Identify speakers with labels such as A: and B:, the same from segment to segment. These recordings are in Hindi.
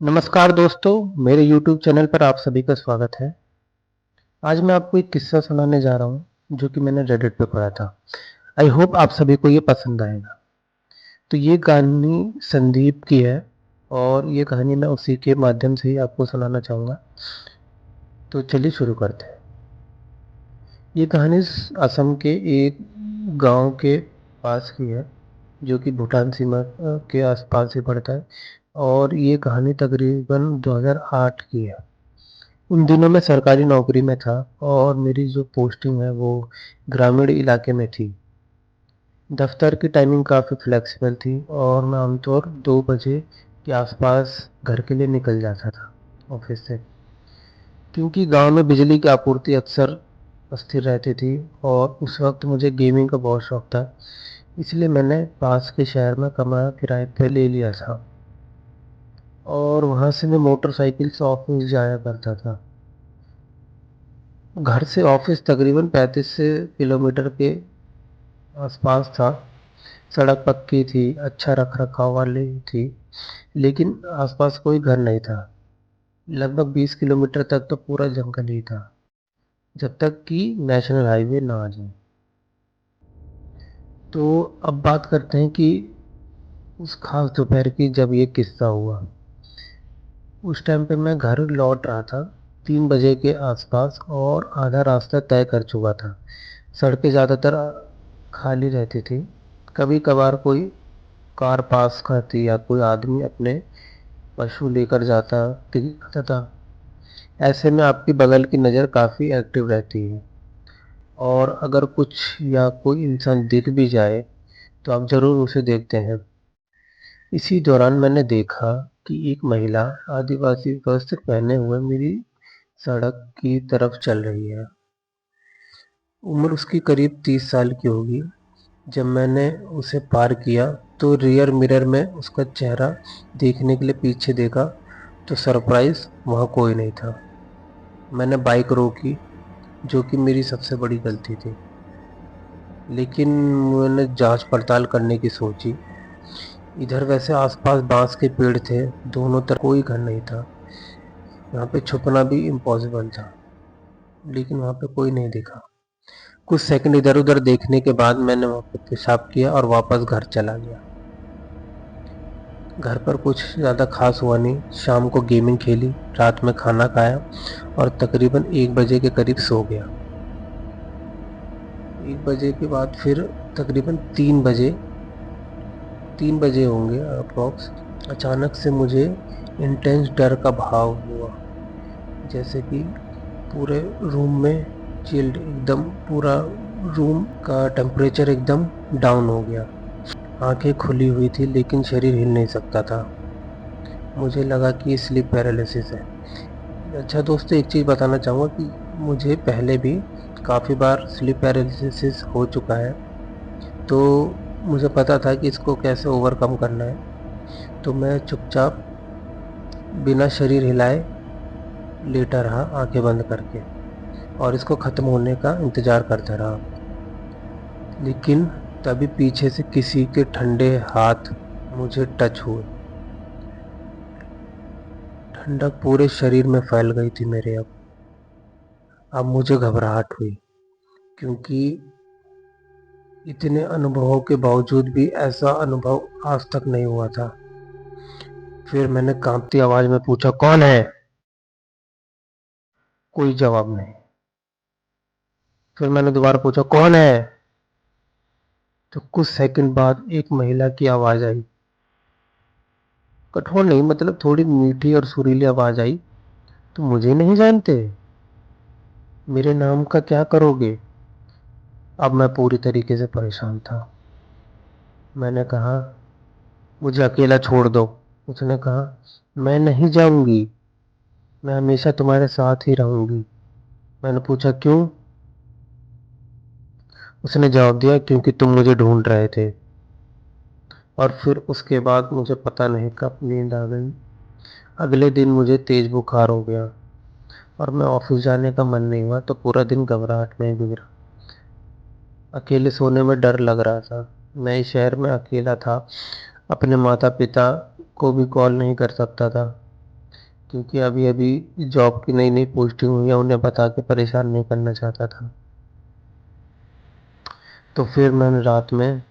A: नमस्कार दोस्तों, मेरे YouTube चैनल पर आप सभी का स्वागत है। आज मैं आपको एक किस्सा सुनाने जा रहा हूँ, जो कि मैंने रेडिट पे पढ़ा था। आई होप आप सभी को ये पसंद आएगा। तो ये कहानी संदीप की है और ये कहानी मैं उसी के माध्यम से ही आपको सुनाना चाहूँगा। तो चलिए शुरू करते हैं। ये कहानी असम के एक गांव के पास की है, जो कि भूटान सीमा के आसपास ही पड़ता है और ये कहानी तकरीबन 2008 की है। उन दिनों मैं सरकारी नौकरी में था और मेरी जो पोस्टिंग है वो ग्रामीण इलाके में थी। दफ्तर की टाइमिंग काफ़ी फ्लेक्सिबल थी और मैं आमतौर 2 बजे के आसपास घर के लिए निकल जाता था ऑफिस से, क्योंकि गांव में बिजली की आपूर्ति अक्सर अस्थिर रहती थी और उस वक्त मुझे गेमिंग का बहुत शौक था। इसलिए मैंने पास के शहर में कमरा किराए पे ले लिया था और वहाँ से मैं मोटरसाइकिल से ऑफिस जाया करता था। घर से ऑफिस तकरीबन 35 से किलोमीटर के आसपास था। सड़क पक्की थी, अच्छा रख रखाव वाली थी, लेकिन आसपास कोई घर नहीं था। लगभग 20 किलोमीटर तक तो पूरा जंगल ही था, जब तक कि नेशनल हाईवे ना आ जाए। तो अब बात करते हैं कि उस खास दोपहर की जब ये किस्सा हुआ। उस टाइम पे मैं घर लौट रहा था 3 बजे के आसपास और आधा रास्ता तय कर चुका था। सड़कें ज़्यादातर खाली रहती थी। कभी कभार कोई कार पास करती या कोई आदमी अपने पशु लेकर जाता दिखता था। ऐसे में आपकी बगल की नज़र काफ़ी एक्टिव रहती है और अगर कुछ या कोई इंसान दिख भी जाए तो आप ज़रूर उसे देखते हैं। इसी दौरान मैंने देखा कि एक महिला आदिवासी वस्त्र पहने हुए मेरी सड़क की तरफ चल रही है। उम्र उसकी करीब 30 साल की होगी। जब मैंने उसे पार किया तो रियर मिरर में उसका चेहरा देखने के लिए पीछे देखा तो सरप्राइज वहाँ कोई नहीं था। मैंने बाइक रोकी, जो कि मेरी सबसे बड़ी गलती थी, लेकिन मैंने जांच पड़ताल करने की सोची। इधर वैसे आसपास बांस के पेड़ थे, दोनों तरफ कोई घर नहीं था। यहाँ पे छुपना भी इम्पॉसिबल था, लेकिन वहाँ पे कोई नहीं दिखा। कुछ सेकंड इधर उधर देखने के बाद मैंने वहाँ पे पेशाब किया और वापस घर चला गया। घर पर कुछ ज़्यादा खास हुआ नहीं। शाम को गेमिंग खेली, रात में खाना खाया और तकरीबन 1 बजे के करीब सो गया। 1 बजे के बाद फिर तकरीबन 3 बजे होंगे अप्रॉक्स, अचानक से मुझे इंटेंस डर का भाव हुआ, जैसे कि पूरे रूम में चिल्ड एकदम, पूरा रूम का टेम्परेचर एकदम डाउन हो गया। आंखें खुली हुई थी लेकिन शरीर हिल नहीं सकता था। मुझे लगा कि स्लीप पैरालिसिस है। अच्छा दोस्तों, एक चीज़ बताना चाहूँगा कि मुझे पहले भी काफ़ी बार स्लीप पैरालिसिस हो चुका है, तो मुझे पता था कि इसको कैसे ओवरकम करना है। तो मैं चुपचाप बिना शरीर हिलाए लेटा रहा, आंखें बंद करके, और इसको ख़त्म होने का इंतज़ार करता रहा। लेकिन तभी पीछे से किसी के ठंडे हाथ मुझे टच हुए। ठंडक पूरे शरीर में फैल गई थी मेरे। अब मुझे घबराहट हुई, क्योंकि इतने अनुभवों के बावजूद भी ऐसा अनुभव आज तक नहीं हुआ था। फिर मैंने कांपती आवाज में पूछा, कौन है? कोई जवाब नहीं। फिर मैंने दोबारा पूछा, कौन है? तो कुछ सेकंड बाद एक महिला की आवाज आई। कठोर नहीं, मतलब थोड़ी मीठी और सुरीली आवाज आई। तुम मुझे नहीं जानते? मेरे नाम का क्या करोगे? अब मैं पूरी तरीके से परेशान था। मैंने कहा, मुझे अकेला छोड़ दो। उसने कहा, मैं नहीं जाऊंगी, मैं हमेशा तुम्हारे साथ ही रहूंगी। मैंने पूछा, क्यों? उसने जवाब दिया, क्योंकि तुम मुझे ढूंढ रहे थे। और फिर उसके बाद मुझे पता नहीं कब नींद आ गई। अगले दिन मुझे तेज बुखार हो गया और मैं ऑफिस जाने का मन नहीं हुआ, तो पूरा दिन घबराहट में गुजरा। अकेले सोने में डर लग रहा था। मैं इस शहर में अकेला था, अपने माता पिता को भी कॉल नहीं कर सकता था। क्योंकि अभी अभी जॉब की नई नई पोस्टिंग हुई है, उन्हें बता के परेशान नहीं करना चाहता था। तो फिर मैंने रात में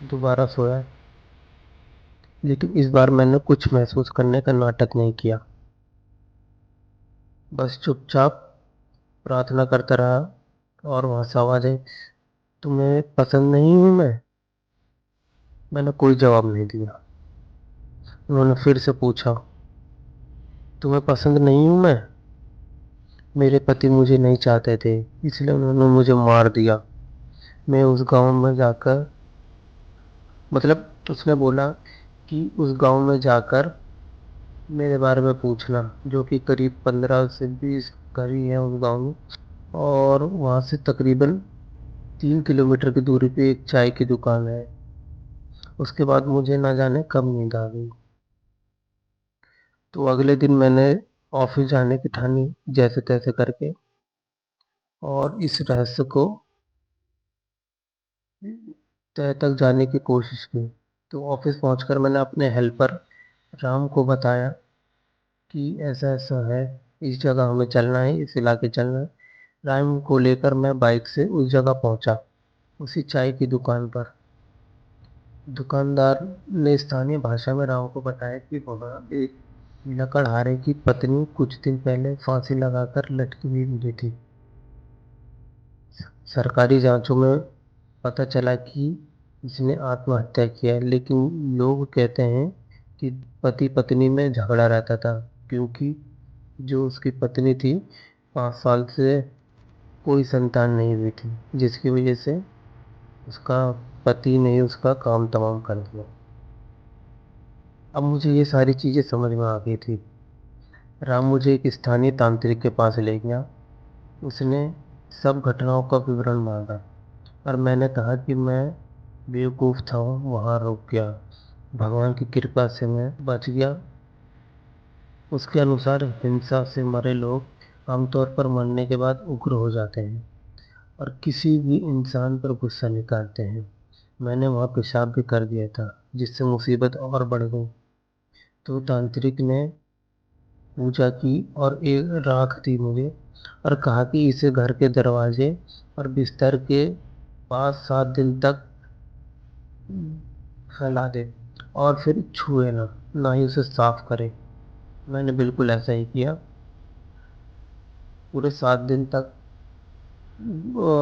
A: दोबारा सोया, लेकिन इस बार मैंने कुछ महसूस करने का नाटक नहीं किया, बस चुपचाप प्रार्थना करता रहा। और वहाँ से आवाज़ आई, तुम्हें पसंद नहीं हूँ मैं। मैंने कोई जवाब नहीं दिया। उन्होंने फिर से पूछा, तुम्हें पसंद नहीं हूँ मैं। मेरे पति मुझे नहीं चाहते थे, इसलिए उन्होंने मुझे मार दिया। मैं उस गांव में जाकर, मतलब उसने बोला कि उस गांव में जाकर मेरे बारे में पूछना, जो कि करीब 15 से 20 घर ही है उस गांव में। और वहाँ से तकरीबन 3 किलोमीटर की दूरी पे एक चाय की दुकान है। उसके बाद मुझे ना जाने कब नींद आ गई। तो अगले दिन मैंने ऑफिस जाने की ठानी, जैसे तैसे करके, और इस रहस्य को तह तक जाने की कोशिश की। तो ऑफिस पहुंचकर मैंने अपने हेल्पर राम को बताया कि ऐसा ऐसा है, इस जगह हमें चलना है, इस इलाके चलना है। राम को लेकर मैं बाइक से उस जगह पहुंचा, उसी चाय की दुकान पर। दुकानदार ने स्थानीय भाषा में राव को बताया कि वहाँ एक लकड़हारे की पत्नी कुछ दिन पहले फांसी लगाकर लटकी हुई मिली थी। सरकारी जांचों में पता चला कि इसने आत्महत्या किया है, लेकिन लोग कहते हैं कि पति पत्नी में झगड़ा रहता था, क्योंकि जो उसकी पत्नी थी, 5 साल से कोई संतान नहीं हुई थी, जिसकी वजह से उसका पति ने उसका काम तमाम कर दिया। अब मुझे ये सारी चीज़ें समझ में आ गई थी। राम मुझे एक स्थानीय तांत्रिक के पास ले गया। उसने सब घटनाओं का विवरण मांगा, और मैंने कहा कि मैं बेवकूफ़ था, वहाँ रुक गया। भगवान की कृपा से मैं बच गया। उसके अनुसार हिंसा से मरे लोग आमतौर पर मरने के बाद उग्र हो जाते हैं और किसी भी इंसान पर गुस्सा निकालते हैं। मैंने वहाँ पेशाब भी कर दिया था, जिससे मुसीबत और बढ़ गई। तो तांत्रिक ने पूजा की और एक राख दी मुझे, और कहा कि इसे घर के दरवाजे और बिस्तर के पास 7 दिन तक फैला दे, और फिर छुए ना ही उसे साफ करे। मैंने बिल्कुल ऐसा ही किया। पूरे 7 दिन तक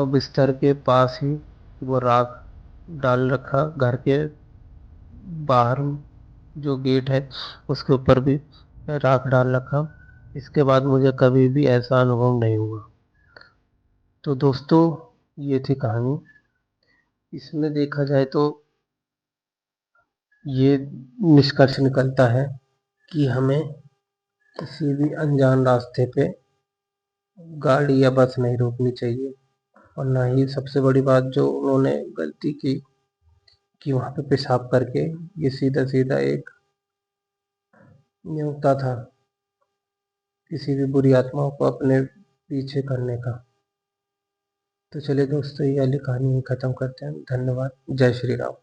A: बिस्तर के पास ही वो राख डाल रखा, घर के बाहर जो गेट है उसके ऊपर भी राख डाल रखा। इसके बाद मुझे कभी भी ऐसा अनुभव नहीं हुआ। तो दोस्तों, ये थी कहानी। इसमें देखा जाए तो ये निष्कर्ष निकलता है कि हमें किसी भी अनजान रास्ते पे गाड़ी या बस नहीं रोकनी चाहिए। और ना ही, सबसे बड़ी बात जो उन्होंने गलती की कि वहाँ पे पेशाब करके, ये सीधा सीधा एक न्योता था किसी भी बुरी आत्माओं को अपने पीछे करने का। तो चलिए दोस्तों, ये वाली कहानी खत्म करते हैं। धन्यवाद। जय श्री राम।